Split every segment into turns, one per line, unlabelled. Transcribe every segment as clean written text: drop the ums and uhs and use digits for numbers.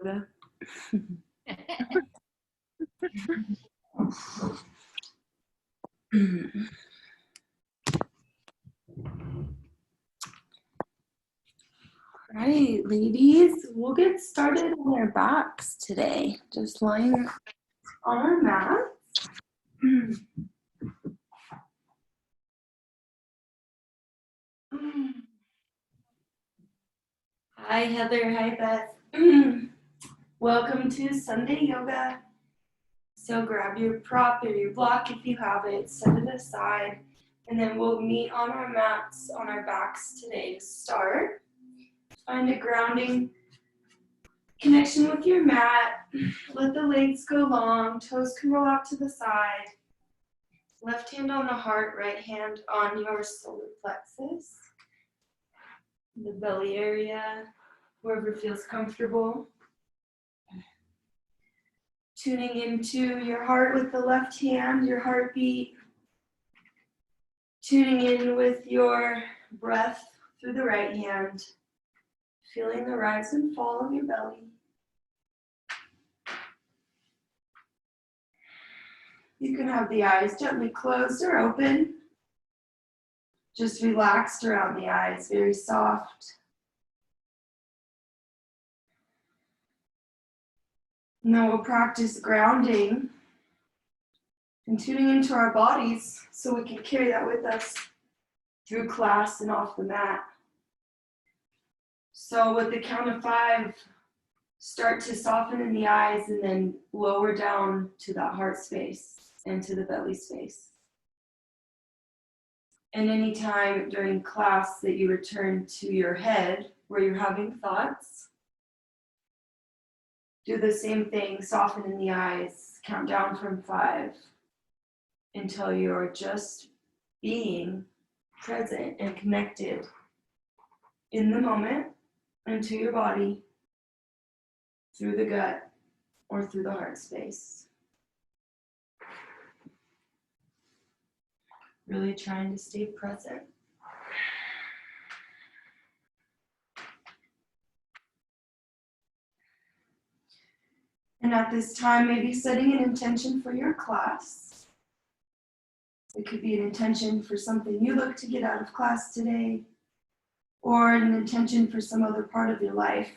yoga. All right, ladies, we'll get started on our backs today. Just lying on our mats. Hi, Heather. Hi, Beth. Welcome to Sunday Yoga. So grab your prop or your block if you have it, set it aside, and then we'll meet on our mats on our backs today to start. Find a grounding connection with your mat. Let the legs go long, toes can roll out to the side. Left hand on the heart, right hand on your solar plexus. The belly area, wherever feels comfortable. Tuning into your heart with the left hand, your heartbeat. Tuning in with your breath through the right hand. Feeling the rise and fall of your belly. You can have the eyes gently closed or open. Just relaxed around the eyes, very soft. And then we'll practice grounding and tuning into our bodies so we can carry that with us through class and off the mat. So with the count of 5, start to soften in the eyes and then lower down to that heart space and to the belly space. And anytime during class that you return to your head where you're having thoughts, do the same thing, soften in the eyes, count down from 5 until you're just being present and connected in the moment and to your body through the gut or through the heart space. Really trying to stay present. And at this time, maybe setting an intention for your class. It could be an intention for something you look to get out of class today, or an intention for some other part of your life.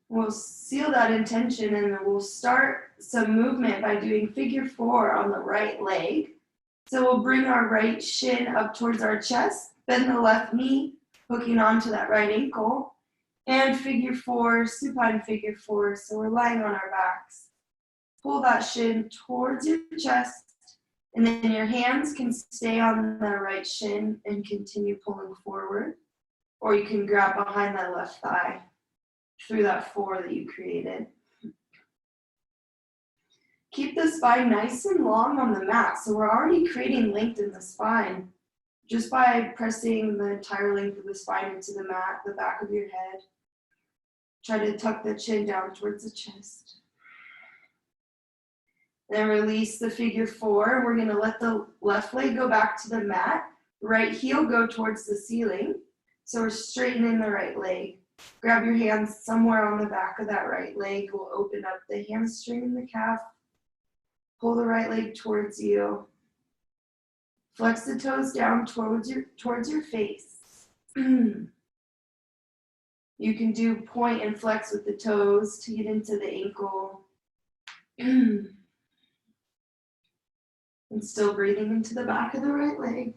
We'll seal that intention and then we'll start some movement by doing figure 4 on the right leg. So we'll bring our right shin up towards our chest, bend the left knee, hooking onto that right ankle, and figure 4, supine figure 4. So we're lying on our backs. Pull that shin towards your chest, and then your hands can stay on the right shin and continue pulling forward, or you can grab behind that left thigh through that 4 that you created. Keep the spine nice and long on the mat. So we're already creating length in the spine just by pressing the entire length of the spine into the mat, the back of your head. Try to tuck the chin down towards the chest. Then release the figure 4. We're going to let the left leg go back to the mat. Right heel go towards the ceiling. So we're straightening the right leg. Grab your hands somewhere on the back of that right leg. We'll open up the hamstring and the calf. Pull the right leg towards you. Flex the toes down towards your face. You can do point and flex with the toes to get into the ankle. And still breathing into the back of the right leg.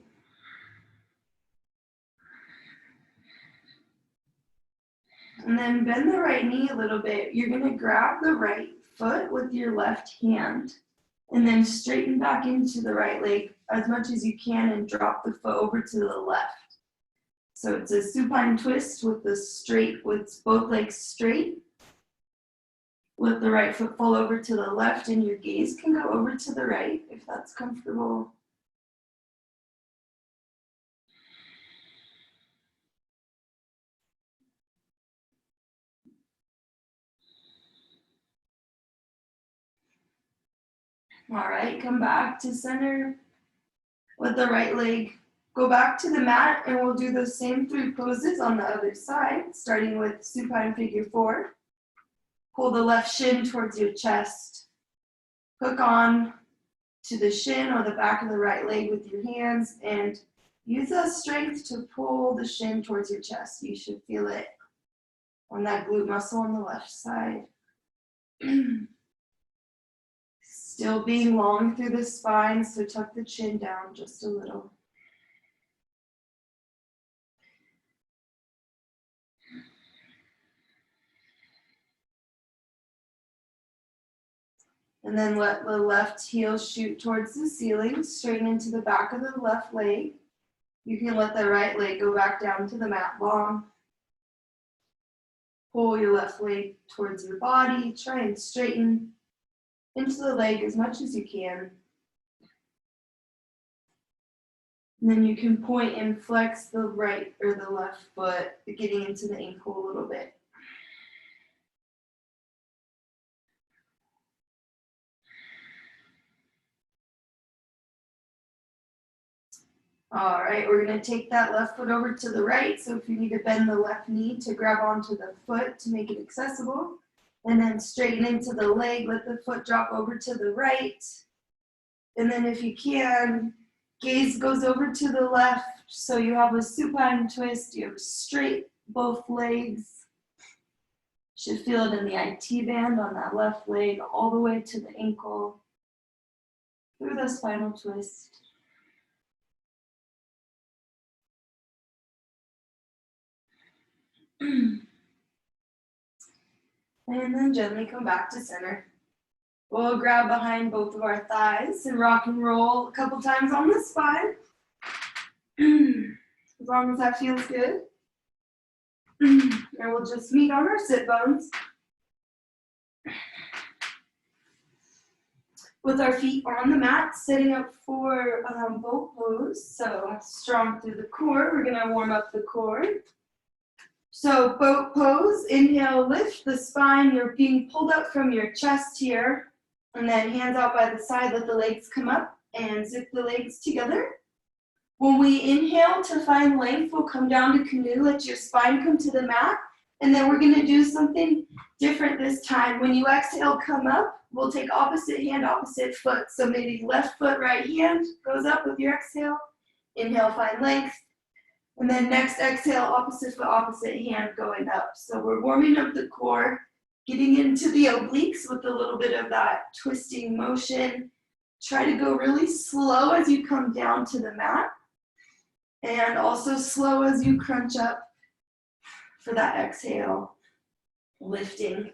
And then bend the right knee a little bit. You're going to grab the right foot with your left hand and then straighten back into the right leg as much as you can and drop the foot over to the left. So it's a supine twist with both legs straight. Let the right foot fall over to the left and your gaze can go over to the right if that's comfortable. All right, come back to center with the right leg. Go back to the mat and we'll do those same 3 poses on the other side, starting with supine figure 4. Pull the left shin towards your chest. Hook on to the shin or the back of the right leg with your hands and use the strength to pull the shin towards your chest. You should feel it on that glute muscle on the left side. Still being long through the spine, so tuck the chin down just a little. And then let the left heel shoot towards the ceiling, straighten into the back of the left leg. You can let the right leg go back down to the mat long. Pull your left leg towards your body. Try and straighten into the leg as much as you can. And then you can point and flex the right or the left foot, getting into the ankle a little bit. All right, we're going to take that left foot over to the right. So if you need to bend the left knee to grab onto the foot to make it accessible, and then straighten into the leg, let the foot drop over to the right. And then if you can, gaze goes over to the left. So you have a supine twist, you have straight both legs. Should feel it in the IT band on that left leg, all the way to the ankle, through the spinal twist. And then gently come back to center. We'll grab behind both of our thighs and rock and roll a couple times on the spine. As long as that feels good. And we'll just meet on our sit bones. With our feet on the mat, setting up for boat pose. So strong through the core. We're gonna warm up the core. So boat pose, inhale, lift the spine. You're being pulled up from your chest here. And then hands out by the side, let the legs come up and zip the legs together. When we inhale to find length, we'll come down to canoe, let your spine come to the mat. And then we're gonna do something different this time. When you exhale, come up, we'll take opposite hand, opposite foot. So maybe left foot, right hand goes up with your exhale. Inhale, find length. And then next exhale, opposite foot, opposite hand going up. So we're warming up the core, getting into the obliques with a little bit of that twisting motion. Try to go really slow as you come down to the mat. And also slow as you crunch up for that exhale. Lifting. A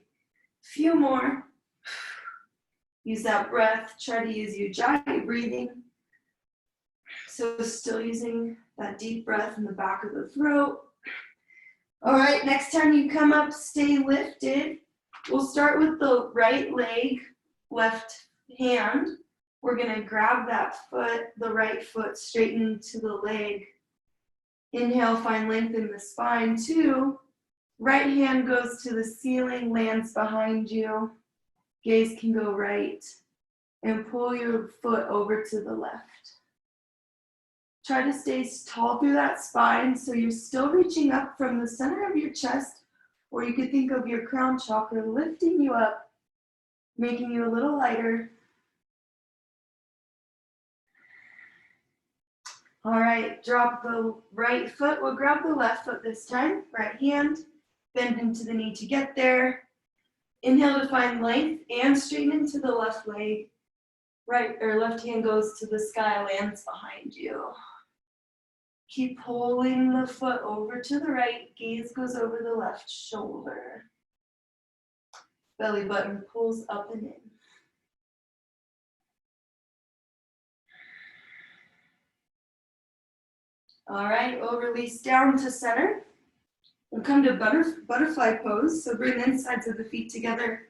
few more. Use that breath. Try to use ujjayi breathing. So still using that deep breath in the back of the throat. All right, next time you come up, stay lifted. We'll start with the right leg, left hand. We're gonna grab that foot, the right foot, straighten to the leg. Inhale, find length in the spine, 2. Right hand goes to the ceiling, lands behind you. Gaze can go right. And pull your foot over to the left. Try to stay tall through that spine so you're still reaching up from the center of your chest, or you could think of your crown chakra lifting you up, making you a little lighter. All right, drop the right foot. We'll grab the left foot this time. Right hand, bend into the knee to get there. Inhale to find length and straighten into the left leg. Right or left hand goes to the sky, lands behind you. Keep pulling the foot over to the right. Gaze goes over the left shoulder. Belly button pulls up and in. All right, we'll release down to center. We'll come to butterfly pose. So bring the insides of the feet together.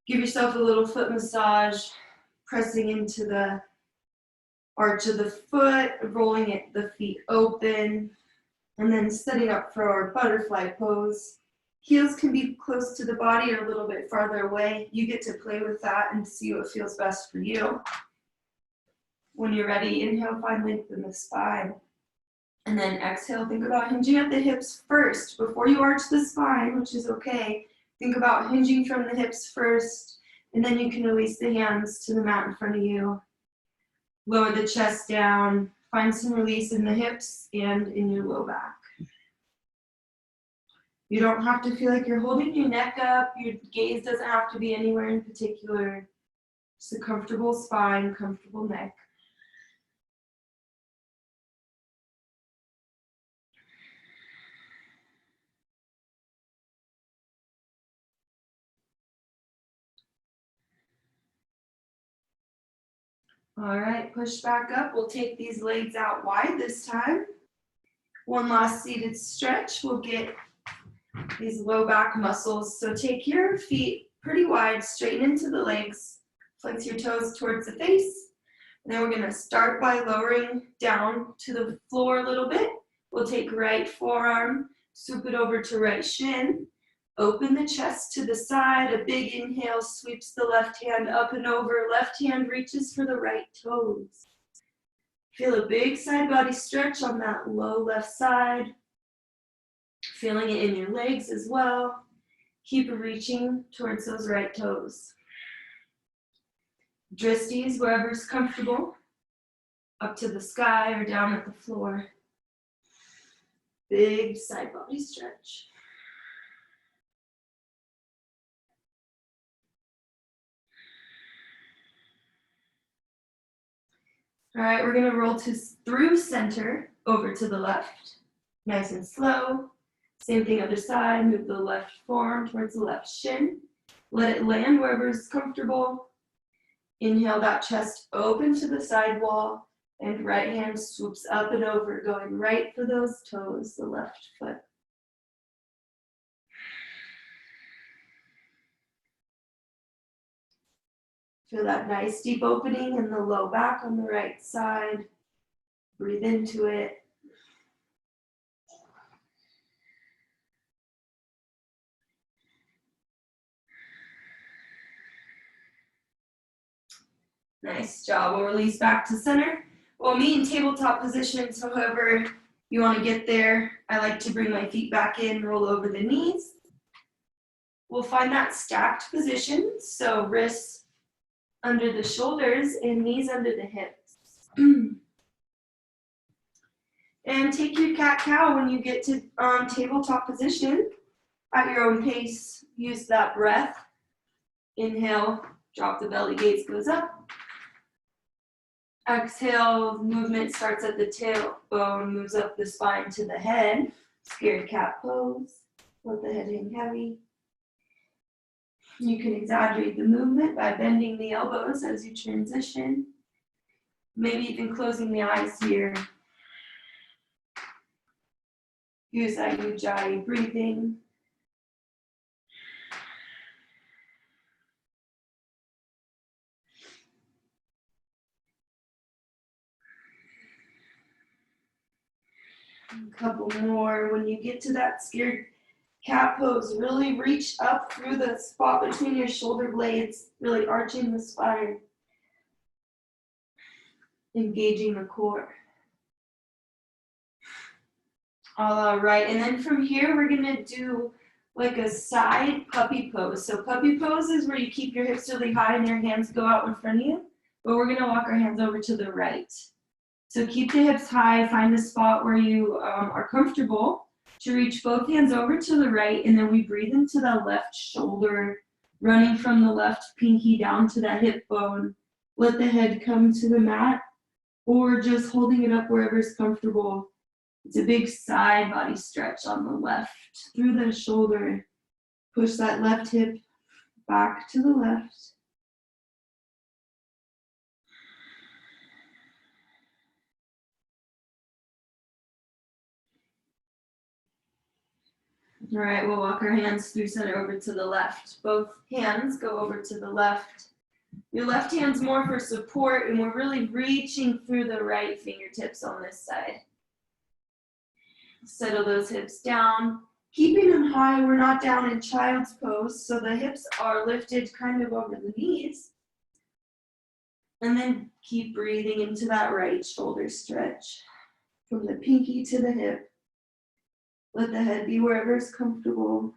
Give yourself a little foot massage, pressing into the arch of the foot, rolling the feet open, and then setting up for our butterfly pose. Heels can be close to the body or a little bit farther away. You get to play with that and see what feels best for you. When you're ready, inhale, find length in the spine. And then exhale, think about hinging at the hips first. Before you arch the spine, which is okay, think about hinging from the hips first, and then you can release the hands to the mat in front of you. Lower the chest down, find some release in the hips and in your low back. You don't have to feel like you're holding your neck up. Your gaze doesn't have to be anywhere in particular. Just a comfortable spine, comfortable neck. All right, push back up. We'll take these legs out wide this time. One last seated stretch. We'll get these low back muscles. So take your feet pretty wide, straighten into the legs, flex your toes towards the face. And then we're gonna start by lowering down to the floor a little bit. We'll take right forearm, swoop it over to right shin, open the chest to the side, a big inhale sweeps the left hand up and over, left hand reaches for the right toes. Feel a big side body stretch on that low left side. Feeling it in your legs as well. Keep reaching towards those right toes. Dristies, wherever's comfortable, up to the sky or down at the floor. Big side body stretch. All right, we're gonna roll through center, over to the left. Nice and slow. Same thing other side, move the left forearm towards the left shin. Let it land wherever is comfortable. Inhale that chest open to the side wall, and right hand swoops up and over, going right for those toes, the left foot. Feel that nice deep opening in the low back on the right side. Breathe into it. Nice job. We'll release back to center. We'll meet in tabletop positions, however you want to get there. I like to bring my feet back in, roll over the knees. We'll find that stacked position, so wrists under the shoulders and knees under the hips. And take your cat-cow when you get to tabletop position at your own pace. Use that breath. Inhale, drop the belly, gaze goes up. Exhale, movement starts at the tailbone, moves up the spine to the head. Scared cat pose. Let the head hang heavy. You can exaggerate the movement by bending the elbows as you transition. Maybe even closing the eyes here. Use that ujjayi breathing. A couple more. When you get to that scared cat pose, really reach up through the spot between your shoulder blades, really arching the spine, engaging the core. All right, and then from here, we're gonna do like a side puppy pose. So puppy pose is where you keep your hips really high and your hands go out in front of you, but we're gonna walk our hands over to the right. So keep the hips high, find a spot where you are comfortable to reach both hands over to the right, and then we breathe into the left shoulder, running from the left pinky down to that hip bone. Let the head come to the mat, or just holding it up wherever is comfortable. It's a big side body stretch on the left, through the shoulder. Push that left hip back to the left. All right, we'll walk our hands through center over to the left. Both hands go over to the left. Your left hand's more for support, and we're really reaching through the right fingertips on this side. Settle those hips down. Keeping them high, we're not down in child's pose, so the hips are lifted kind of over the knees. And then keep breathing into that right shoulder stretch from the pinky to the hip. Let the head be wherever is comfortable.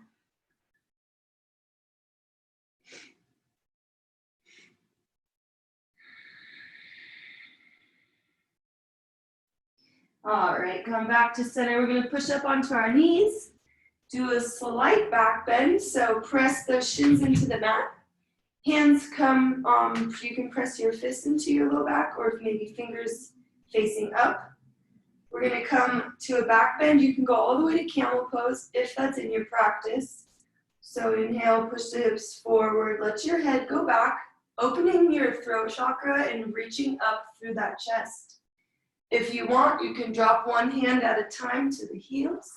All right, come back to center. We're going to push up onto our knees. Do a slight back bend, so press those shins into the mat. Hands come, you can press your fists into your low back or maybe fingers facing up. We're going to come to a back bend. You can go all the way to camel pose if that's in your practice. So inhale, push the hips forward. Let your head go back, opening your throat chakra and reaching up through that chest. If you want, you can drop one hand at a time to the heels.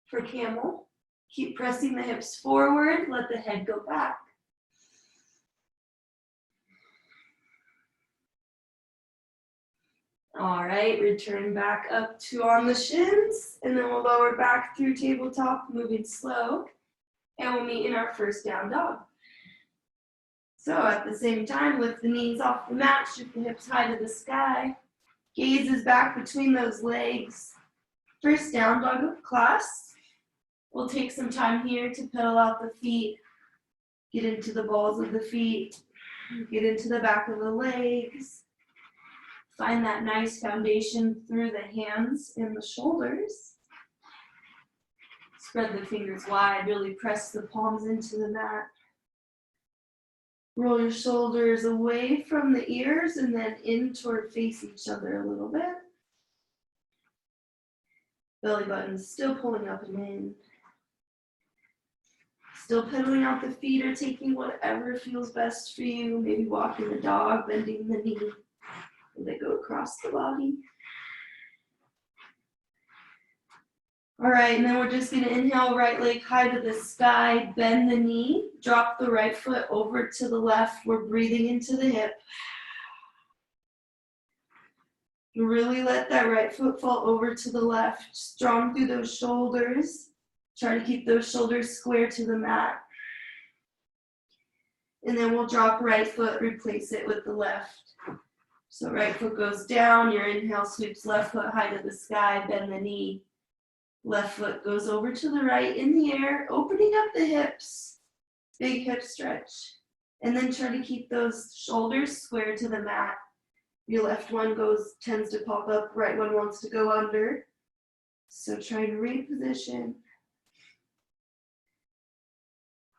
For camel, keep pressing the hips forward. Let the head go back. All right, return back up to on the shins, and then we'll lower back through tabletop, moving slow, and we'll meet in our first down dog. So at the same time, lift the knees off the mat, shoot the hips high to the sky, gaze is back between those legs. First down dog of class. We'll take some time here to pedal out the feet, get into the balls of the feet, get into the back of the legs. Find that nice foundation through the hands and the shoulders. Spread the fingers wide, really press the palms into the mat. Roll your shoulders away from the ears and then in toward face each other a little bit. Belly button still pulling up and in. Still pedaling out the feet or taking whatever feels best for you. Maybe walking the dog, bending the knee. And they go across the body. All right, and then we're just gonna inhale, right leg high to the sky, bend the knee, drop the right foot over to the left. We're breathing into the hip. Really let that right foot fall over to the left, strong through those shoulders. Try to keep those shoulders square to the mat. And then we'll drop right foot, replace it with the left. So right foot goes down, your inhale sweeps left foot high to the sky, bend the knee. Left foot goes over to the right in the air, opening up the hips. Big hip stretch. And then try to keep those shoulders square to the mat. Your left one tends to pop up, right one wants to go under. So try to reposition.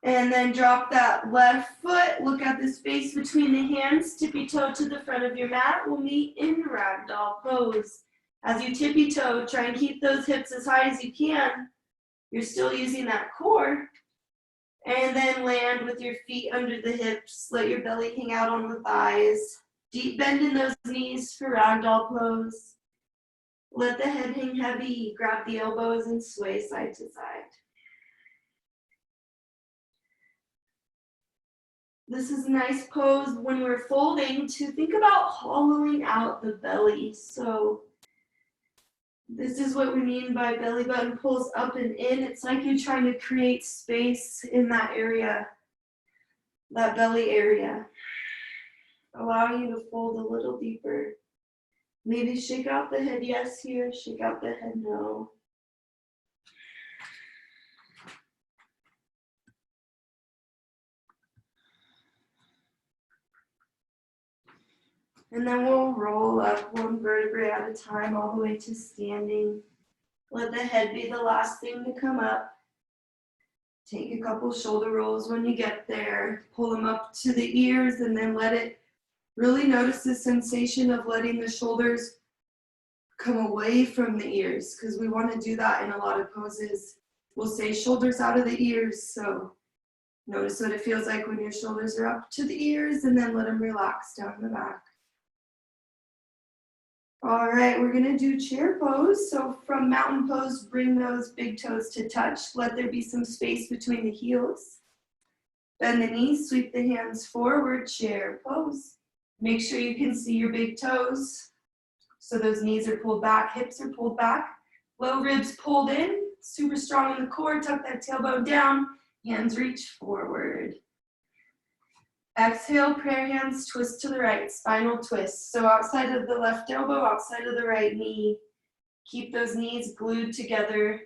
And then drop that left foot, look at the space between the hands, tippy toe to the front of your mat. We'll meet in ragdoll pose. As you tippy toe, try and keep those hips as high as you can. You're still using that core. And then land with your feet under the hips. Let your belly hang out on the thighs. Deep bend in those knees for ragdoll pose. Let the head hang heavy. Grab the elbows and sway side to side. This is a nice pose when we're folding to think about hollowing out the belly. So this is what we mean by belly button pulls up and in. It's like you're trying to create space in that area, that belly area. Allowing you to fold a little deeper. Maybe shake out the head yes here, shake out the head no. And then we'll roll up one vertebrae at a time all the way to standing. Let the head be the last thing to come up. Take a couple shoulder rolls when you get there. Pull them up to the ears and then let it really notice the sensation of letting the shoulders come away from the ears, because we want to do that in a lot of poses. We'll say shoulders out of the ears. So notice what it feels like when your shoulders are up to the ears and then let them relax down the back. All right, we're gonna do chair pose. So from mountain pose, bring those big toes to touch. Let there be some space between the heels. Bend the knees, sweep the hands forward, chair pose. Make sure you can see your big toes. So those knees are pulled back, hips are pulled back, low ribs pulled in, super strong in the core. Tuck that tailbone down. Hands reach forward. Exhale, prayer hands, twist to the right, spinal twist. So outside of the left elbow, outside of the right knee. Keep those knees glued together.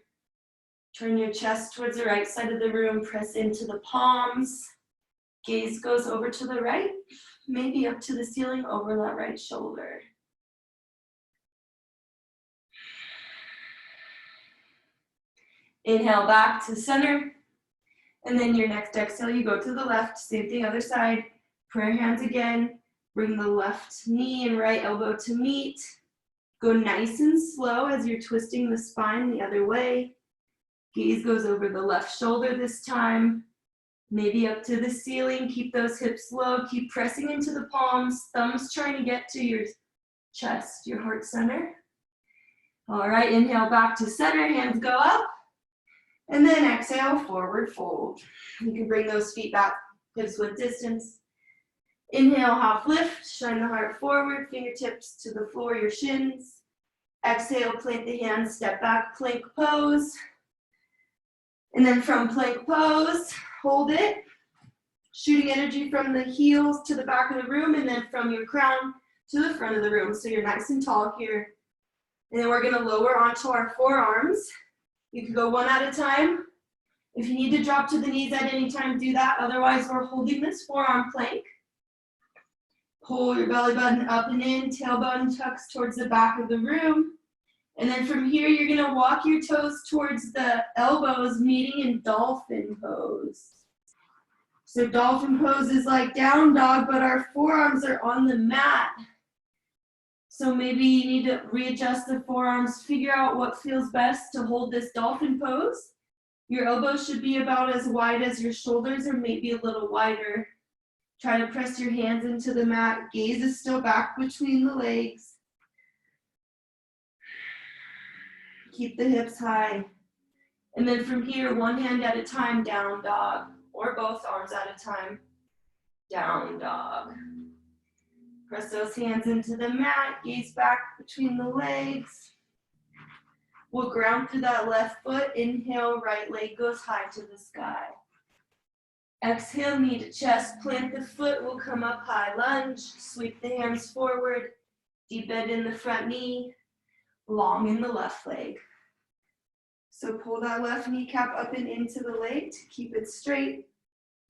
Turn your chest towards the right side of the room. Press into the palms. Gaze goes over to the right, maybe up to the ceiling over that right shoulder. Inhale back to center. And then your next exhale, you go to the left. Same thing, other side. Prayer hands again. Bring the left knee and right elbow to meet. Go nice and slow as you're twisting the spine the other way. Gaze goes over the left shoulder this time. Maybe up to the ceiling. Keep those hips low. Keep pressing into the palms. Thumbs trying to get to your chest, your heart center. All right, inhale back to center. Hands go up. And then exhale, forward fold. You can bring those feet back, hips width distance. Inhale, half lift, shine the heart forward, fingertips to the floor, your shins. Exhale, plant the hands, step back, plank pose. And then from plank pose, hold it. Shooting energy from the heels to the back of the room and then from your crown to the front of the room. So you're nice and tall here. And then we're gonna lower onto our forearms. You can go one at a time. If you need to drop to the knees at any time, do that. Otherwise, we're holding this forearm plank. Pull your belly button up and in, tailbone tucks towards the back of the room. And then from here, you're gonna walk your toes towards the elbows, meeting in dolphin pose. So dolphin pose is like down dog, but our forearms are on the mat. So maybe you need to readjust the forearms, figure out what feels best to hold this dolphin pose. Your elbows should be about as wide as your shoulders or maybe a little wider. Try to press your hands into the mat. Gaze is still back between the legs. Keep the hips high. And then from here, one hand at a time, down dog, or both arms at a time, down dog. Press those hands into the mat, gaze back between the legs. We'll ground through that left foot. Inhale, right leg goes high to the sky. Exhale, knee to chest, plant the foot, we'll come up high lunge, sweep the hands forward, deep bend in the front knee, long in the left leg. So pull that left kneecap up and into the leg to keep it straight.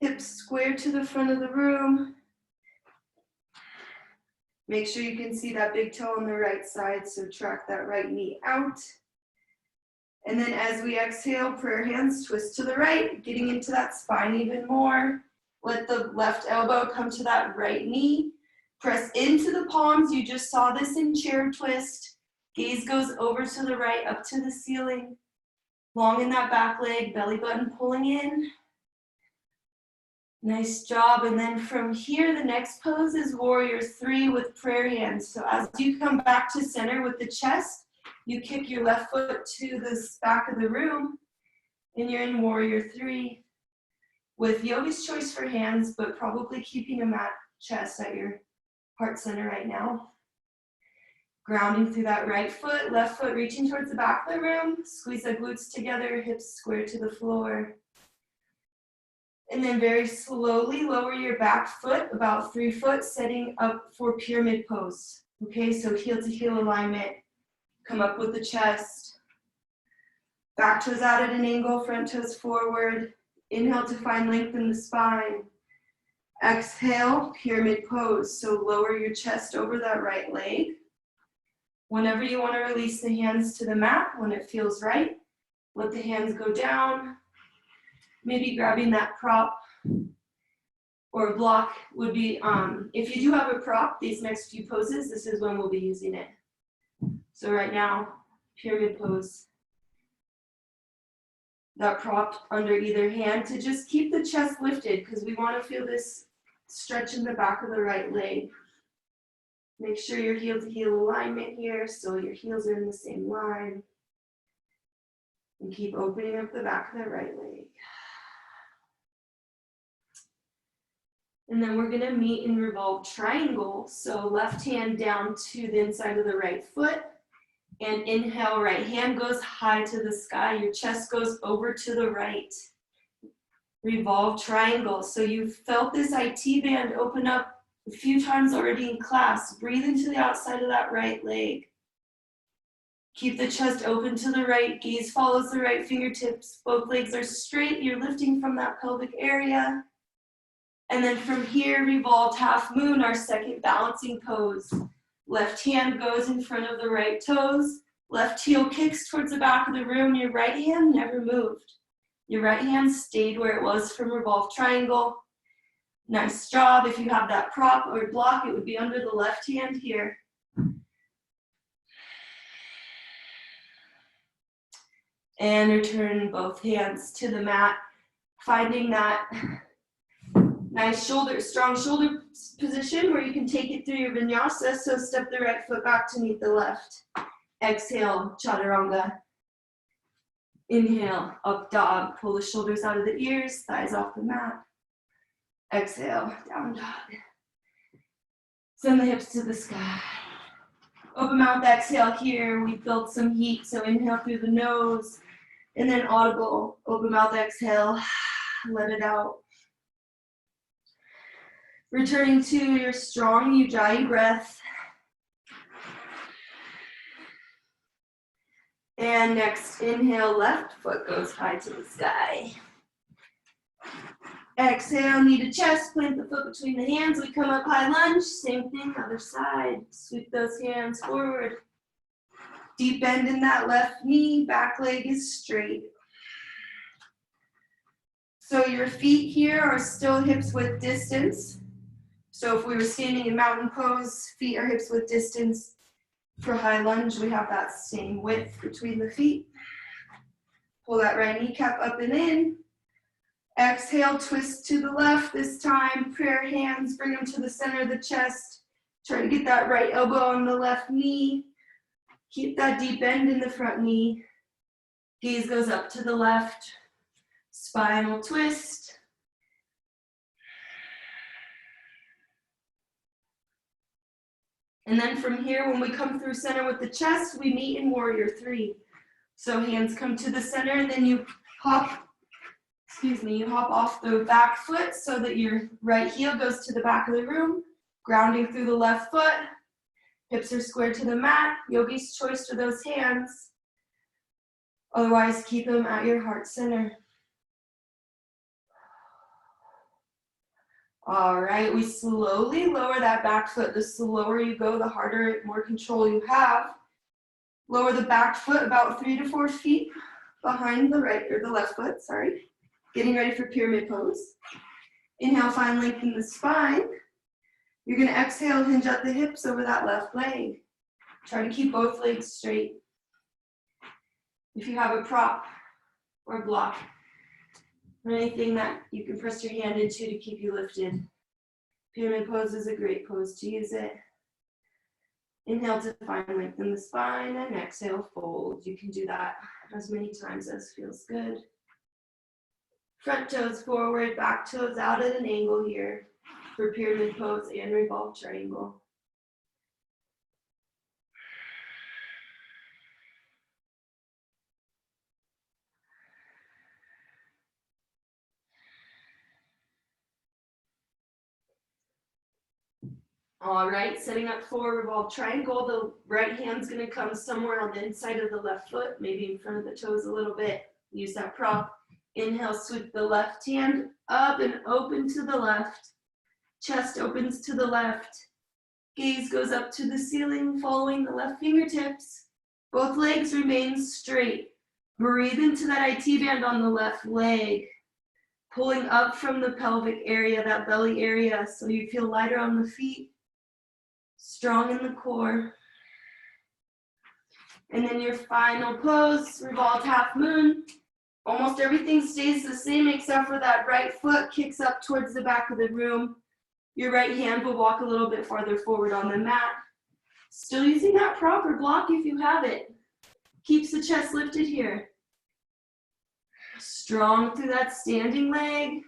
Hips square to the front of the room. Make sure you can see that big toe on the right side, so track that right knee out. And then as we exhale, prayer hands twist to the right, getting into that spine even more. Let the left elbow come to that right knee. Press into the palms. You just saw this in chair twist. Gaze goes over to the right, up to the ceiling. Long in that back leg, belly button pulling in. Nice job. And then from here, the next pose is warrior 3 with prayer hands. So as you come back to center with the chest, you kick your left foot to the back of the room, and you're in warrior 3 with yoga's choice for hands, but probably keeping a mat chest at your heart center right now. Grounding through that right foot, left foot reaching towards the back of the room. Squeeze the glutes together, hips square to the floor. And then very slowly lower your back foot, about 3 foot, setting up for pyramid pose. Okay, so heel to heel alignment. Come up with the chest. Back toes out at an angle, front toes forward. Inhale to find length in the spine. Exhale, pyramid pose. So lower your chest over that right leg. Whenever you want to release the hands to the mat, when it feels right, let the hands go down. Maybe grabbing that prop or block would be, if you do have a prop, these next few poses, this is when we'll be using it. So right now, pyramid pose. That prop under either hand to just keep the chest lifted because we want to feel this stretch in the back of the right leg. Make sure your heel to heel alignment here so your heels are in the same line. And keep opening up the back of the right leg. And then we're gonna meet in revolve triangle. So left hand down to the inside of the right foot. And inhale, right hand goes high to the sky. Your chest goes over to the right. Revolve triangle. So you've felt this IT band open up a few times already in class. Breathe into the outside of that right leg. Keep the chest open to the right. Gaze follows the right fingertips. Both legs are straight. You're lifting from that pelvic area. And then from here, revolved half moon, our second balancing pose. Left hand goes in front of the right toes. Left heel kicks towards the back of the room. Your right hand never moved. Your right hand stayed where it was from revolved triangle. Nice job. If you have that prop or block, it would be under the left hand here. And return both hands to the mat, finding that nice shoulder, strong shoulder position where you can take it through your vinyasa. So step the right foot back to meet the left. Exhale, chaturanga. Inhale, up dog. Pull the shoulders out of the ears, thighs off the mat. Exhale, down dog. Send the hips to the sky. Open mouth exhale here. We built some heat, so inhale through the nose. And then audible, open mouth exhale. Let it out. Returning to your strong Ujjayi breath. And next, inhale, left foot goes high to the sky. Exhale, knee to chest, plant the foot between the hands. We come up high lunge, same thing, other side. Sweep those hands forward. Deep bend in that left knee, back leg is straight. So your feet here are still hips width distance. So if we were standing in mountain pose, feet are hips width distance. For high lunge, we have that same width between the feet. Pull that right kneecap up and in. Exhale, twist to the left this time. Prayer hands, bring them to the center of the chest. Try to get that right elbow on the left knee. Keep that deep bend in the front knee. Gaze goes up to the left. Spinal twist. And then from here, when we come through center with the chest, we meet in warrior three. So hands come to the center, and then you hop off the back foot so that your right heel goes to the back of the room, grounding through the left foot. Hips are squared to the mat. Yogi's choice for those hands. Otherwise, keep them at your heart center. All right, we slowly lower that back foot. The slower you go, the harder, more control you have. Lower the back foot about 3 to 4 feet behind the right or the left foot, sorry. Getting ready for pyramid pose. Inhale, find length in the spine. You're gonna exhale, hinge out the hips over that left leg. Try to keep both legs straight. If you have a prop or block, or anything that you can press your hand into to keep you lifted. Pyramid pose is a great pose to use it. Inhale to find length in the spine, and exhale, fold. You can do that as many times as feels good. Front toes forward, back toes out at an angle here for pyramid pose and revolved triangle. All right, setting up for revolved triangle. The right hand's gonna come somewhere on the inside of the left foot, maybe in front of the toes a little bit. Use that prop. Inhale, sweep the left hand up and open to the left. Chest opens to the left. Gaze goes up to the ceiling, following the left fingertips. Both legs remain straight. Breathe into that IT band on the left leg. Pulling up from the pelvic area, that belly area, so you feel lighter on the feet. Strong in the core. And then your final pose, revolved half moon. Almost everything stays the same except for that right foot kicks up towards the back of the room. Your right hand will walk a little bit farther forward on the mat. Still using that prop or block if you have it. Keeps the chest lifted here. Strong through that standing leg.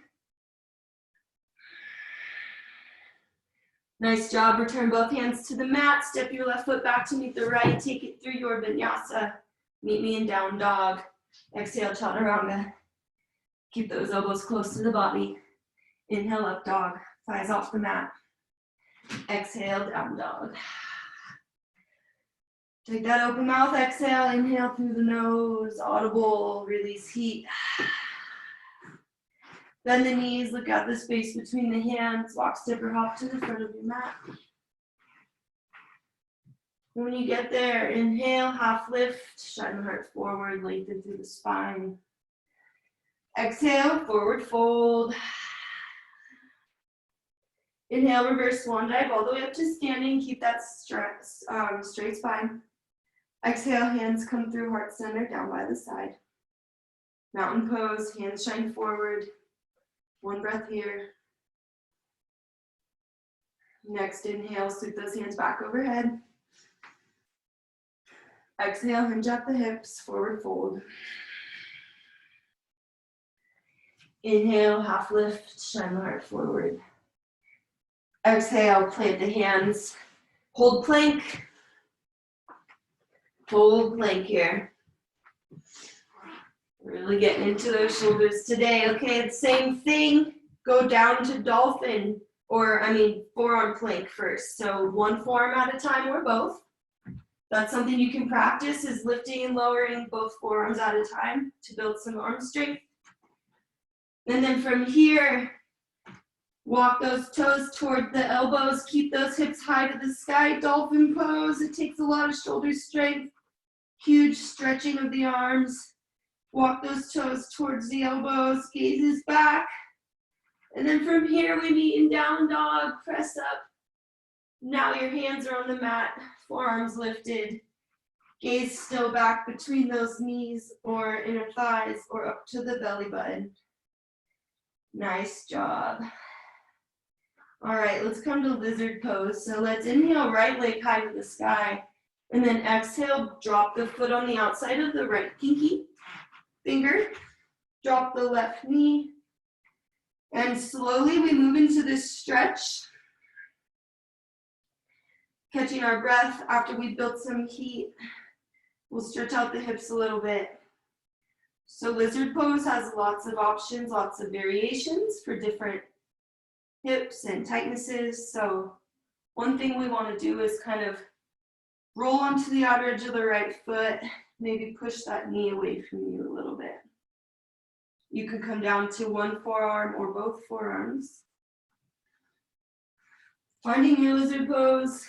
Nice job. Return both hands to the mat. Step your left foot back to meet the right. Take it through your vinyasa. Meet me in down dog. Exhale, chaturanga. Keep those elbows close to the body. Inhale, up dog. Thighs off the mat. Exhale, down dog. Take that open mouth. Exhale. Inhale through the nose. Audible. Release heat. Bend the knees, look out the space between the hands, walk, step, or hop to the front of your mat. When you get there, inhale, half lift, shine the heart forward, lengthen through the spine. Exhale, forward fold. Inhale, reverse swan dive all the way up to standing. Keep that straight spine. Exhale, hands come through heart center, down by the side. Mountain pose, hands shine forward. One breath here. Next inhale, sweep those hands back overhead. Exhale, hinge at the hips, forward fold. Inhale, half lift, shine the heart forward. Exhale, plant the hands. Hold plank. Hold plank here. Really getting into those shoulders today. Okay, the same thing. Go down to dolphin, forearm plank first. So one forearm at a time or both. That's something you can practice, is lifting and lowering both forearms at a time to build some arm strength. And then from here, walk those toes toward the elbows. Keep those hips high to the sky. Dolphin pose. It takes a lot of shoulder strength. Huge stretching of the arms. Walk those toes towards the elbows, gazes back. And then from here, we meet in down dog, press up. Now your hands are on the mat, forearms lifted. Gaze still back between those knees or inner thighs or up to the belly button. Nice job. All right, let's come to lizard pose. So let's inhale, right leg high to the sky. And then exhale, drop the foot on the outside of the right pinky finger, drop the left knee, and slowly we move into this stretch, catching our breath. After we built some heat, we'll stretch out the hips a little bit. So lizard pose has lots of options, lots of variations for different hips and tightnesses. So one thing we want to do is kind of roll onto the outer edge of the right foot, maybe push that knee away from you a little bit. You can come down to one forearm or both forearms. Finding your lizard pose.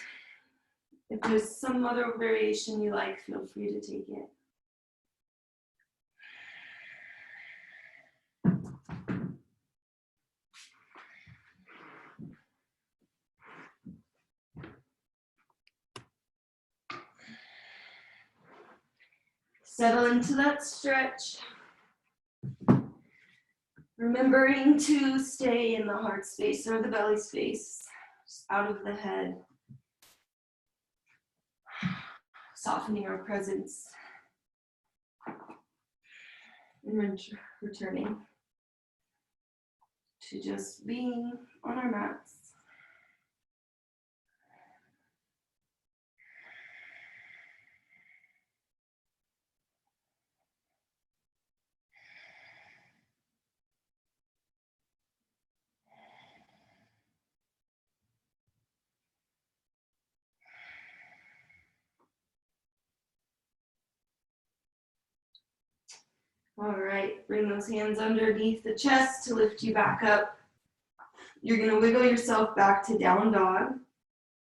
If there's some other variation you like, feel free to take it. Settle into that stretch. Remembering to stay in the heart space or the belly space, just out of the head. Softening our presence. And returning to just being on our mats. All right, bring those hands underneath the chest to lift you back up. You're gonna wiggle yourself back to down dog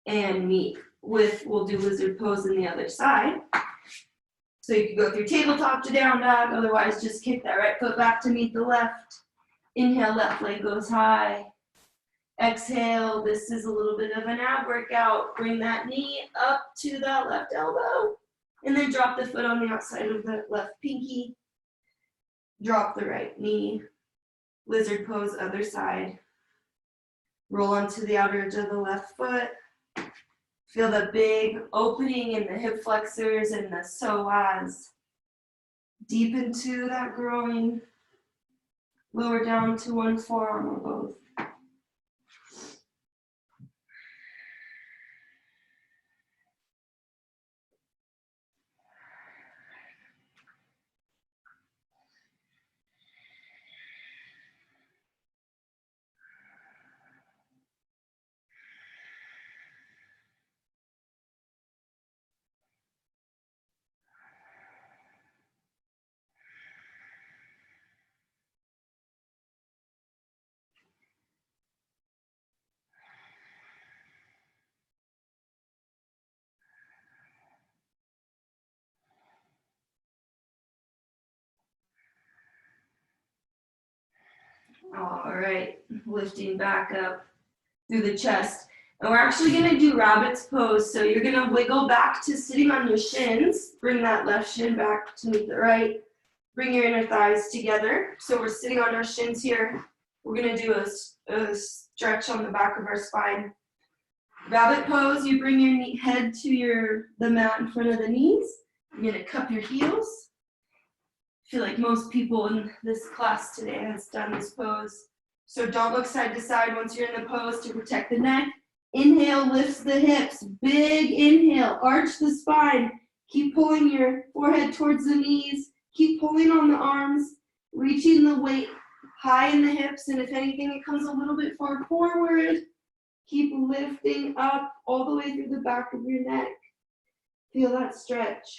and meet with, we'll do lizard pose on the other side. So you can go through tabletop to down dog, otherwise just kick that right foot back to meet the left. Inhale, left leg goes high. Exhale, this is a little bit of an ab workout. Bring that knee up to that left elbow, and then drop the foot on the outside of the left pinky. Drop the right knee, lizard pose, other side. Roll onto the outer edge of the left foot. Feel the big opening in the hip flexors and the psoas. Deep into that groin. Lower down to one forearm or both. All right, lifting back up through the chest. And we're actually gonna do rabbit's pose. So you're gonna wiggle back to sitting on your shins. Bring that left shin back to meet the right. Bring your inner thighs together. So we're sitting on our shins here. We're gonna do a stretch on the back of our spine. Rabbit pose, you bring your head to the mat in front of the knees. You're gonna cup your heels. I feel like most people in this class today has done this pose. So don't look side to side once you're in the pose to protect the neck. Inhale, lifts the hips. Big inhale, arch the spine. Keep pulling your forehead towards the knees. Keep pulling on the arms, reaching the weight high in the hips. And if anything, it comes a little bit far forward. Keep lifting up all the way through the back of your neck. Feel that stretch.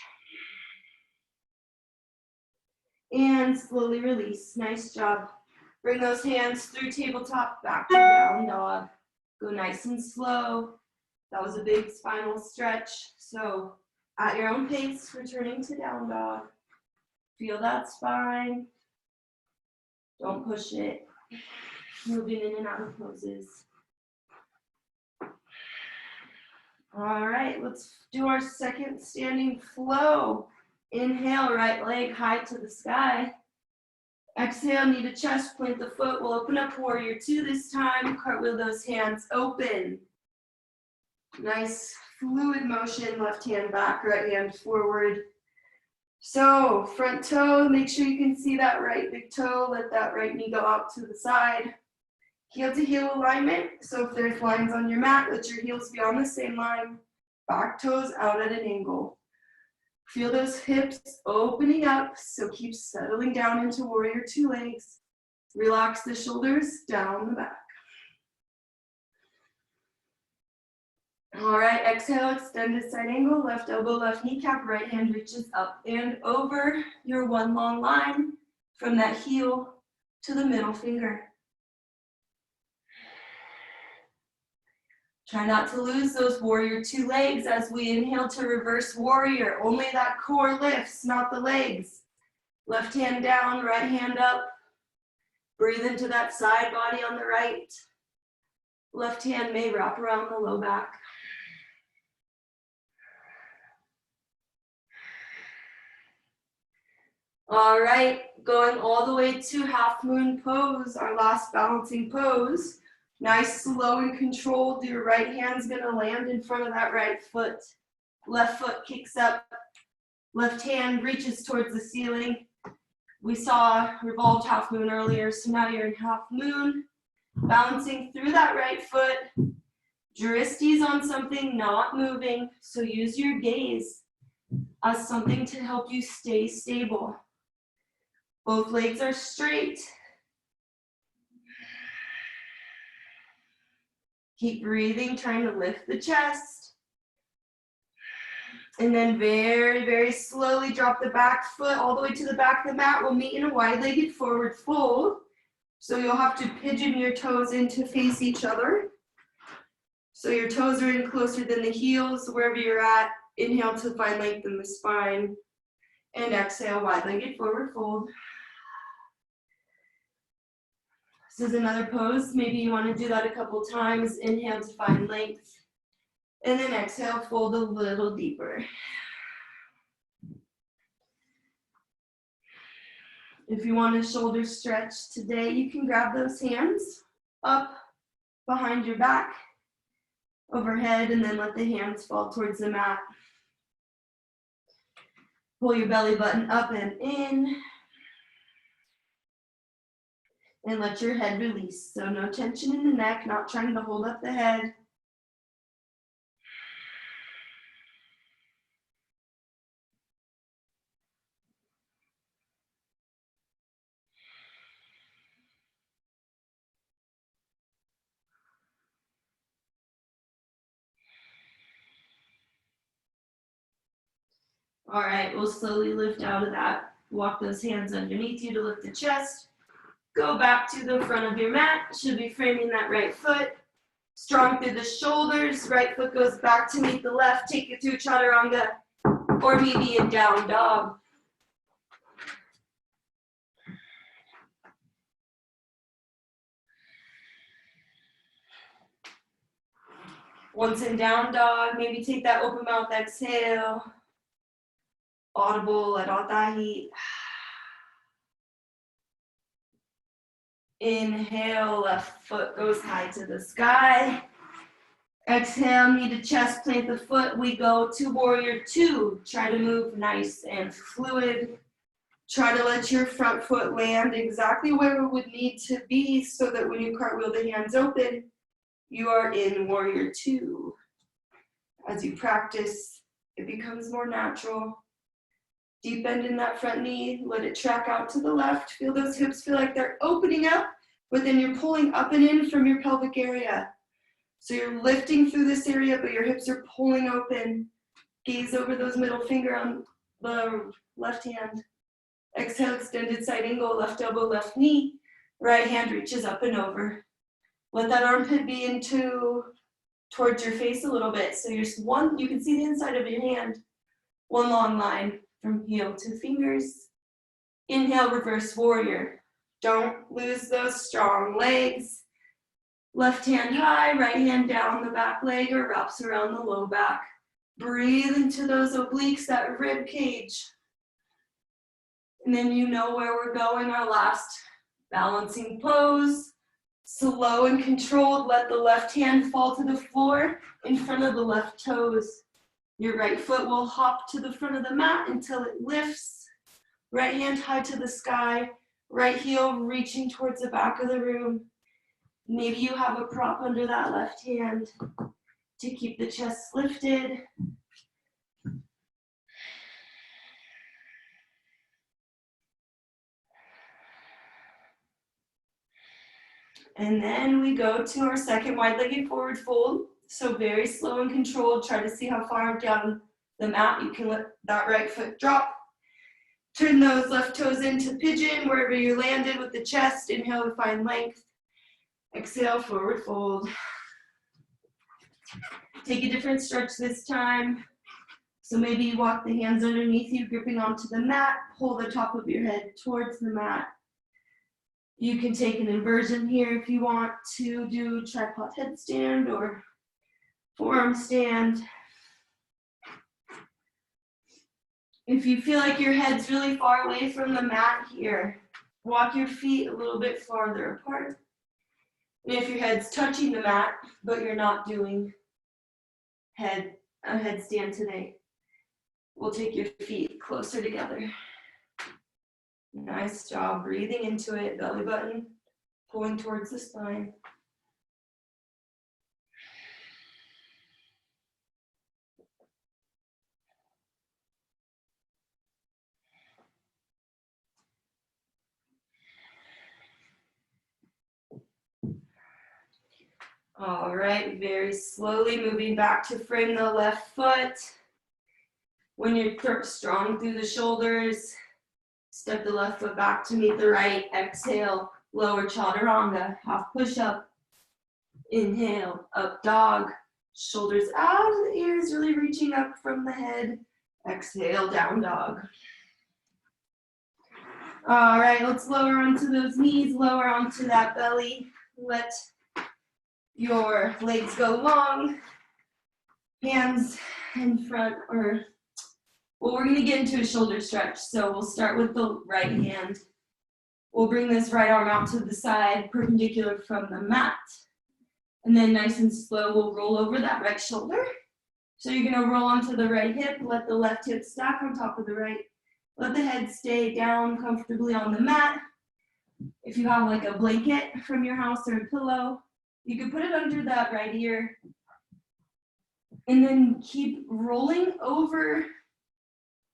And slowly release. Nice job. Bring those hands through tabletop, back to down dog. Go nice and slow. That was a big spinal stretch. So at your own pace, returning to down dog. Feel that spine. Don't push it. Moving in and out of poses. All right, let's do our second standing flow. Inhale, right leg high to the sky. Exhale, knee to chest, plant the foot. We'll open up warrior two this time. Cartwheel those hands open. Nice fluid motion, left hand back, right hand forward. So front toe, make sure you can see that right big toe. Let that right knee go out to the side. Heel to heel alignment. So if there's lines on your mat, let your heels be on the same line. Back toes out at an angle. Feel those hips opening up, so keep settling down into warrior two legs. Relax the shoulders down the back. All right, exhale, extended side angle, left elbow, left kneecap, right hand reaches up and over your one long line from that heel to the middle finger. Try not to lose those warrior two legs as we inhale to reverse warrior. Only that core lifts, not the legs. Left hand down, right hand up. Breathe into that side body on the right. Left hand may wrap around the low back. All right, going all the way to half moon pose, our last balancing pose. Nice, slow and controlled. Your right hand's gonna land in front of that right foot. Left foot kicks up. Left hand reaches towards the ceiling. We saw revolved half moon earlier, so now you're in half moon. Balancing through that right foot. Dristies on something, not moving. So use your gaze as something to help you stay stable. Both legs are straight. Keep breathing, trying to lift the chest. And then very, very slowly drop the back foot all the way to the back of the mat. We'll meet in a wide-legged forward fold. So you'll have to pigeon your toes in to face each other. So your toes are in closer than the heels. Wherever you're at, inhale to find length in the spine. And exhale, wide-legged forward fold. This is another pose. Maybe you want to do that a couple times. Inhale to find length. And then exhale, fold a little deeper. If you want a shoulder stretch today, you can grab those hands up behind your back, overhead, and then let the hands fall towards the mat. Pull your belly button up and in. And let your head release. So no tension in the neck, not trying to hold up the head. All right, we'll slowly lift out of that. Walk those hands underneath you to lift the chest. Go back to the front of your mat. Should be framing that right foot. Strong through the shoulders. Right foot goes back to meet the left. Take it to chaturanga or maybe a down dog. Once in down dog, maybe take that open mouth exhale. Audible, let out that heat. Inhale, left foot goes high to the sky. Exhale, knee to chest, plant the foot. We go to warrior two. Try to move nice and fluid. Try to let your front foot land exactly where it would need to be so that when you cartwheel the hands open, you are in warrior two. As you practice, it becomes more natural. Deep bend in that front knee, let it track out to the left. Feel those hips feel like they're opening up, but then you're pulling up and in from your pelvic area. So you're lifting through this area, but your hips are pulling open. Gaze over those middle finger on the left hand. Exhale, extended side angle, left elbow, left knee. Right hand reaches up and over. Let that armpit be towards your face a little bit. So you can see the inside of your hand. One long line from heel to fingers. Inhale, reverse warrior. Don't lose those strong legs. Left hand high, right hand down the back leg or wraps around the low back. Breathe into those obliques, that rib cage. And then you know where we're going, our last balancing pose. Slow and controlled, let the left hand fall to the floor in front of the left toes. Your right foot will hop to the front of the mat until it lifts. Right hand high to the sky, right heel reaching towards the back of the room. Maybe you have a prop under that left hand to keep the chest lifted. And then we go to our second wide-legged forward fold. So very slow and controlled. Try to see how far down the mat you can let that right foot drop. Turn those left toes into pigeon wherever you landed with the chest. Inhale to find length. Exhale, forward fold. Take a different stretch this time. So maybe you walk the hands underneath you, gripping onto the mat. Pull the top of your head towards the mat. You can take an inversion here if you want to do tripod headstand or forearm stand. If you feel like your head's really far away from the mat here, walk your feet a little bit farther apart. And if your head's touching the mat, but you're not doing a headstand today, we'll take your feet closer together. Nice job, breathing into it, belly button pulling towards the spine. All right, very slowly moving back to frame the left foot. When you're strong through the shoulders, step the left foot back to meet the right. Exhale, lower chaturanga, half push-up. Inhale, up dog. Shoulders out of the ears, really reaching up from the head. Exhale, down dog. All right, let's lower onto those knees, lower onto that belly. Let your legs go long. Hands in front, we're gonna get into a shoulder stretch. So we'll start with the right hand. We'll bring this right arm out to the side, perpendicular from the mat. And then nice and slow, we'll roll over that right shoulder. So you're gonna roll onto the right hip, let the left hip stack on top of the right. Let the head stay down comfortably on the mat. If you have like a blanket from your house or a pillow, you can put it under that right ear. And then keep rolling over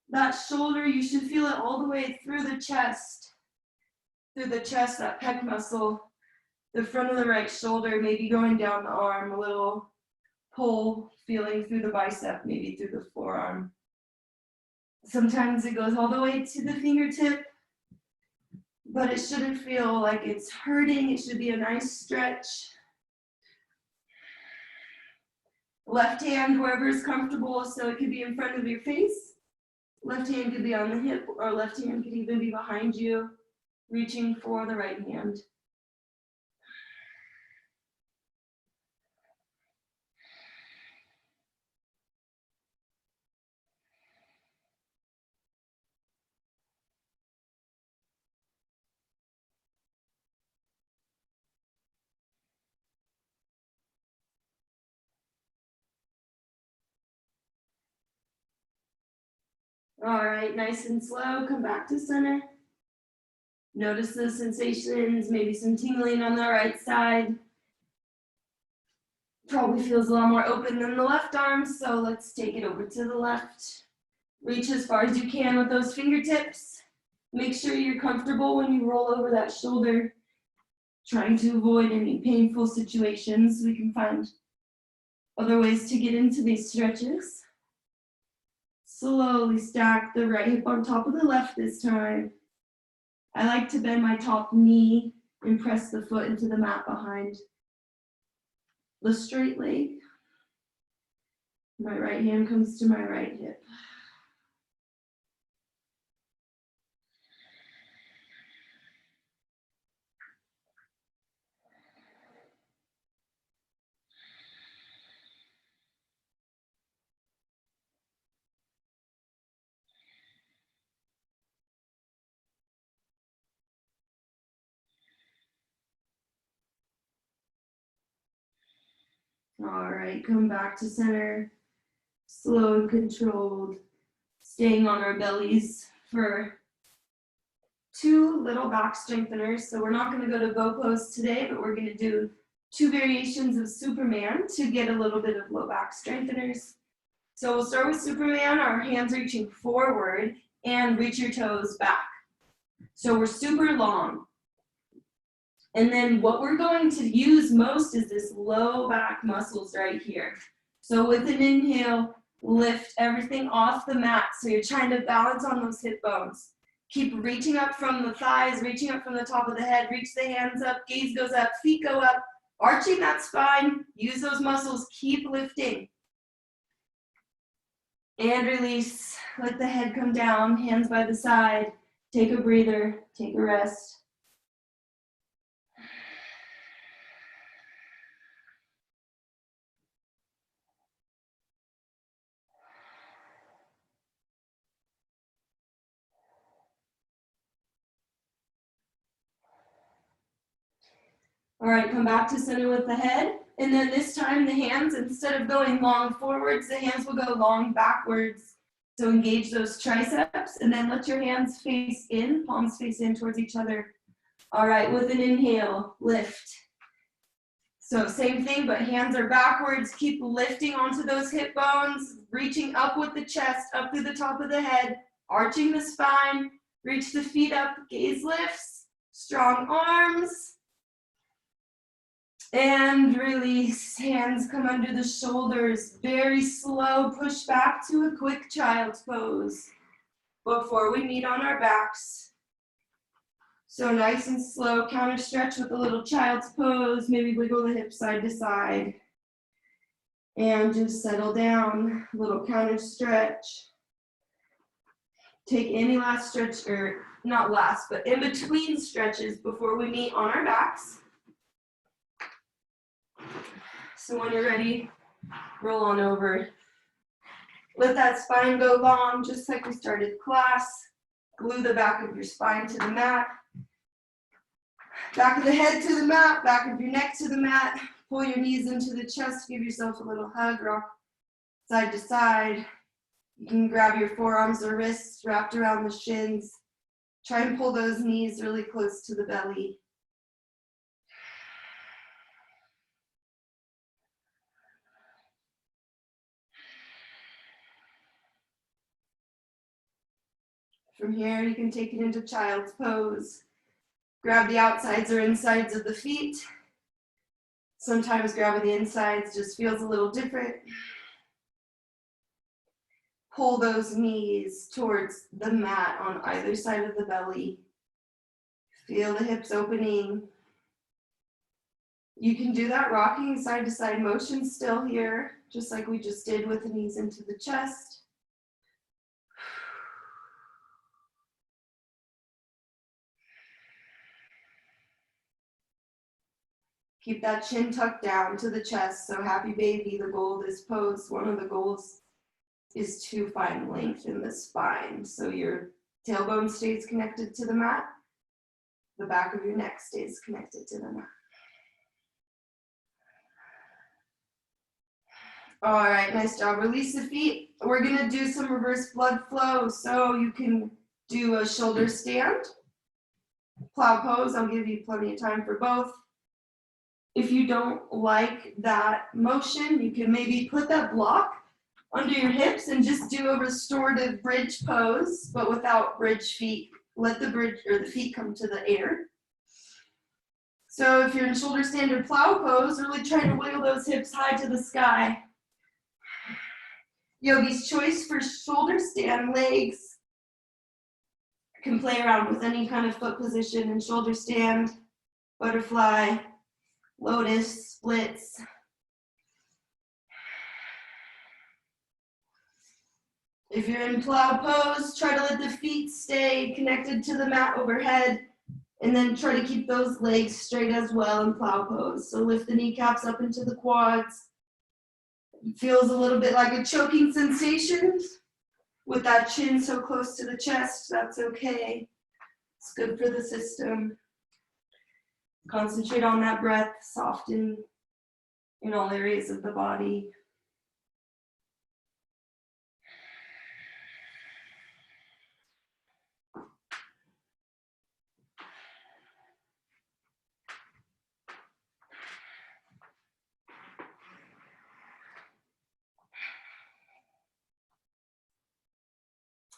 that shoulder. You should feel it all the way through the chest, that pec muscle, the front of the right shoulder, maybe going down the arm, a little pull, feeling through the bicep, maybe through the forearm. Sometimes it goes all the way to the fingertip, but it shouldn't feel like it's hurting. It should be a nice stretch. Left hand, wherever is comfortable, so it could be in front of your face. Left hand could be on the hip, or left hand could even be behind you, reaching for the right hand. All right, nice and slow, come back to center. Notice the sensations, maybe some tingling on the right side. Probably feels a lot more open than the left arm, so let's take it over to the left. Reach as far as you can with those fingertips. Make sure you're comfortable when you roll over that shoulder, trying to avoid any painful situations. We can find other ways to get into these stretches. Slowly stack the right hip on top of the left this time. I like to bend my top knee and press the foot into the mat behind the straight leg. My right hand comes to my right hip. All right, come back to center. Slow and controlled. Staying on our bellies for 2 little back strengtheners. So we're not going to go to bow pose today, but we're going to do 2 variations of Superman to get a little bit of low back strengtheners. So we'll start with Superman, our hands reaching forward and reach your toes back. So we're super long. And then what we're going to use most is this low back muscles right here. So with an inhale, lift everything off the mat. So you're trying to balance on those hip bones. Keep reaching up from the thighs, reaching up from the top of the head, reach the hands up, gaze goes up, feet go up, arching that spine, use those muscles, keep lifting. And release, let the head come down, hands by the side, take a breather, take a rest. All right, come back to center with the head. And then this time the hands, instead of going long forwards, the hands will go long backwards. So engage those triceps and then let your hands face in, palms face in towards each other. All right, with an inhale, lift. So same thing, but hands are backwards. Keep lifting onto those hip bones, reaching up with the chest, up through the top of the head, arching the spine, reach the feet up, gaze lifts, strong arms. And release, hands come under the shoulders, very slow, push back to a quick child's pose before we meet on our backs. So nice and slow, counter stretch with a little child's pose, maybe wiggle the hips side to side. And just settle down, little counter stretch. Take any last stretch, or not last, but in between stretches before we meet on our backs. So when you're ready, roll on over. Let that spine go long, just like we started class. Glue the back of your spine to the mat. Back of the head to the mat, back of your neck to the mat. Pull your knees into the chest, give yourself a little hug, rock side to side. You can grab your forearms or wrists wrapped around the shins. Try and pull those knees really close to the belly. From here, you can take it into child's pose. Grab the outsides or insides of the feet. Sometimes grabbing the insides just feels a little different. Pull those knees towards the mat on either side of the belly. Feel the hips opening. You can do that rocking side to side motion still here, just like we just did with the knees into the chest. Keep that chin tucked down to the chest. So happy baby, the goal of this pose, one of the goals is to find length in the spine. So your tailbone stays connected to the mat. The back of your neck stays connected to the mat. All right, nice job. Release the feet. We're gonna do some reverse blood flow. So you can do a shoulder stand, plow pose. I'll give you plenty of time for both. If you don't like that motion, you can maybe put that block under your hips and just do a restorative bridge pose, but without bridge feet. Let the bridge or the feet come to the air. So if you're in shoulder stand or plow pose, really trying to wiggle those hips high to the sky. Yogi's choice for shoulder stand legs. Can play around with any kind of foot position in shoulder stand, butterfly, lotus, splits. If you're in plow pose, try to let the feet stay connected to the mat overhead, and then try to keep those legs straight as well in plow pose. So lift the kneecaps up into the quads. It feels a little bit like a choking sensation with that chin so close to the chest. That's okay. It's good for the system. Concentrate on that breath, soften in all areas of the body.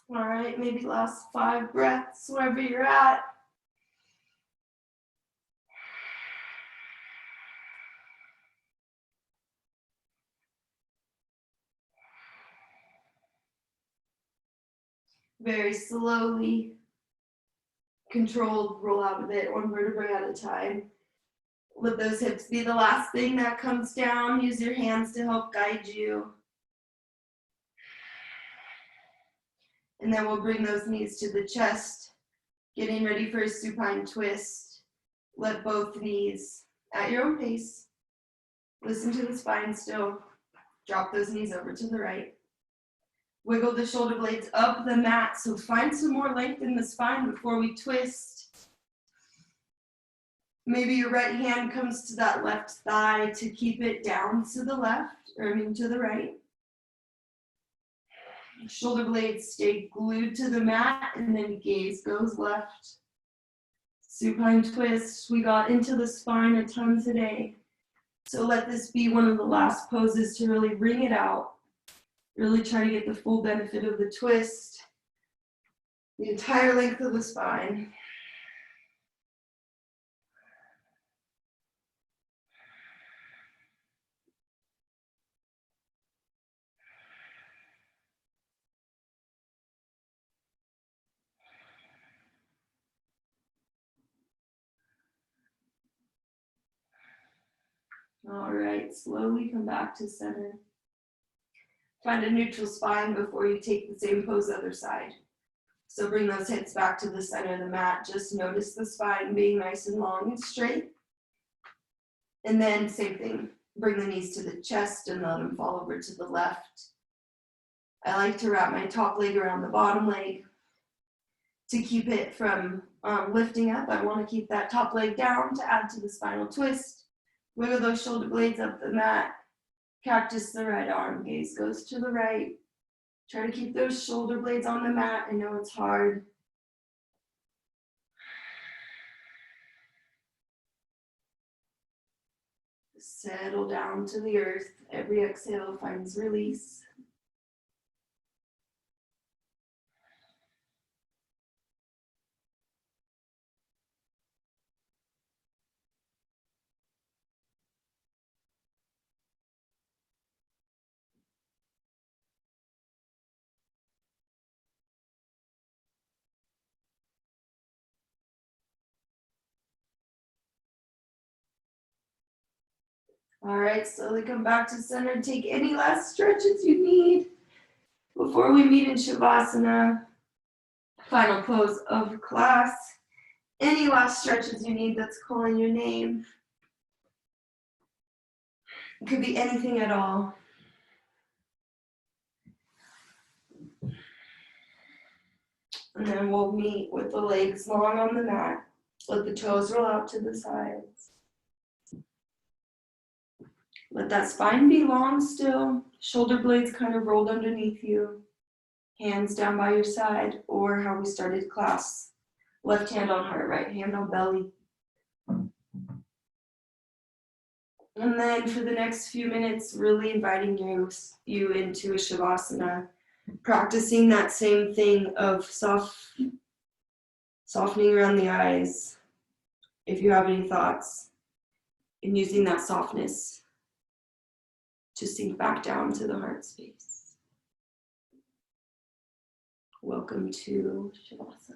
All right, maybe last 5 breaths wherever you're at. Very slowly, controlled, roll out of it, 1 vertebrae at a time. Let those hips be the last thing that comes down. Use your hands to help guide you. And then we'll bring those knees to the chest, getting ready for a supine twist. Let both knees, at your own pace, listen to the spine still. Drop those knees over to the right. Wiggle the shoulder blades up the mat, so find some more length in the spine before we twist. Maybe your right hand comes to that left thigh to keep it down to the left, or to the right. Shoulder blades stay glued to the mat, and then gaze goes left. Supine twist. We got into the spine a ton today. So let this be one of the last poses to really wring it out. Really try to get the full benefit of the twist, the entire length of the spine. All right, slowly come back to center. Find a neutral spine before you take the same pose other side. So bring those hips back to the center of the mat. Just notice the spine being nice and long and straight. And then same thing, bring the knees to the chest and let them fall over to the left. I like to wrap my top leg around the bottom leg to keep it from lifting up. I want to keep that top leg down to add to the spinal twist. Wiggle those shoulder blades up the mat. Cactus the right arm, gaze goes to the right. Try to keep those shoulder blades on the mat. I know it's hard. Settle down to the earth. Every exhale finds release. All right, slowly come back to center. Take any last stretches you need before we meet in Shavasana. Final pose of class. Any last stretches you need that's calling your name. It could be anything at all. And then we'll meet with the legs long on the mat. Let the toes roll out to the sides. Let that spine be long still. Shoulder blades kind of rolled underneath you. Hands down by your side, or how we started class. Left hand on heart, right hand on belly. And then for the next few minutes, really inviting you into a Shavasana, practicing that same thing of softening around the eyes, if you have any thoughts, and using that softness to sink back down to the heart space. Welcome to Shavasana.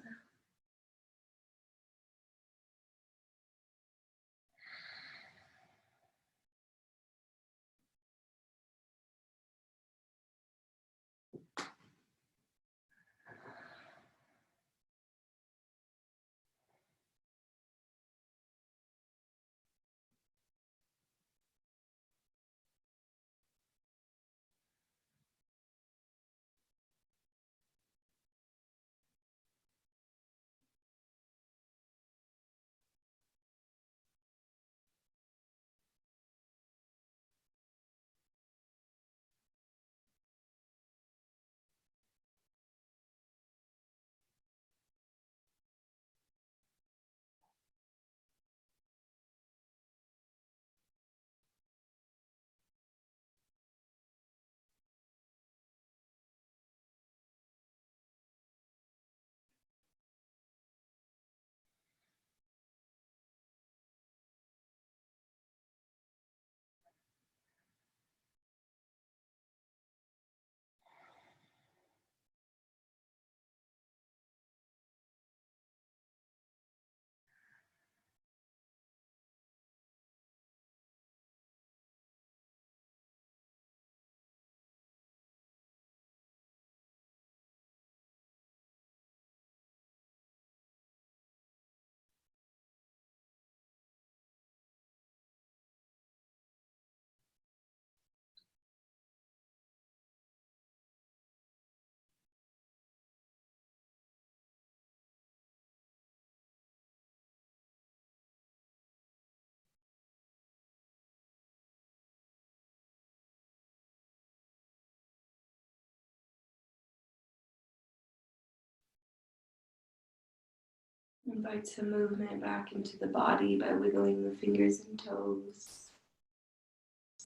Invite some movement back into the body by wiggling the fingers and toes.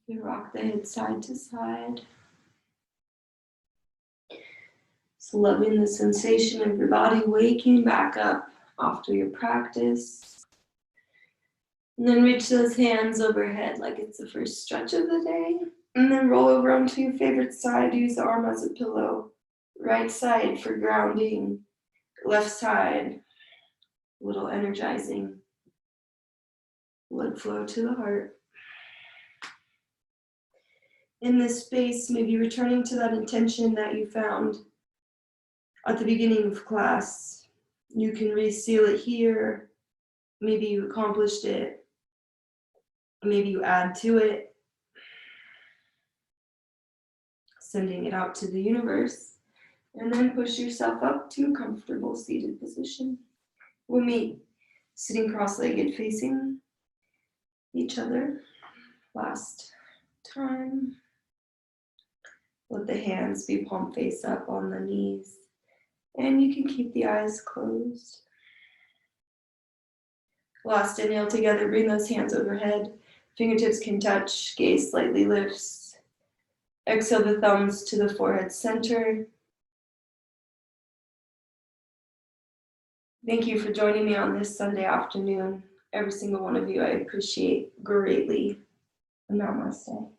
You rock the head side to side. So loving the sensation of your body waking back up after your practice. And then reach those hands overhead like it's the first stretch of the day. And then roll over onto your favorite side. Use the arm as a pillow. Right side for grounding. Left side, a little energizing. Blood flow to the heart. In this space, maybe returning to that intention that you found at the beginning of class. You can reseal it here. Maybe you accomplished it. Maybe you add to it. Sending it out to the universe. And then push yourself up to a comfortable seated position. We'll meet sitting cross-legged facing each other. Last time. Let the hands be palm face up on the knees. And you can keep the eyes closed. Last inhale together, bring those hands overhead. Fingertips can touch, gaze slightly lifts. Exhale the thumbs to the forehead center. Thank you for joining me on this Sunday afternoon. Every single one of you I appreciate greatly. Namaste.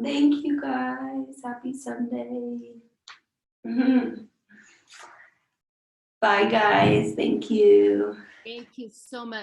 Thank you guys. Happy Sunday. Bye guys. Thank you.
Thank you so much.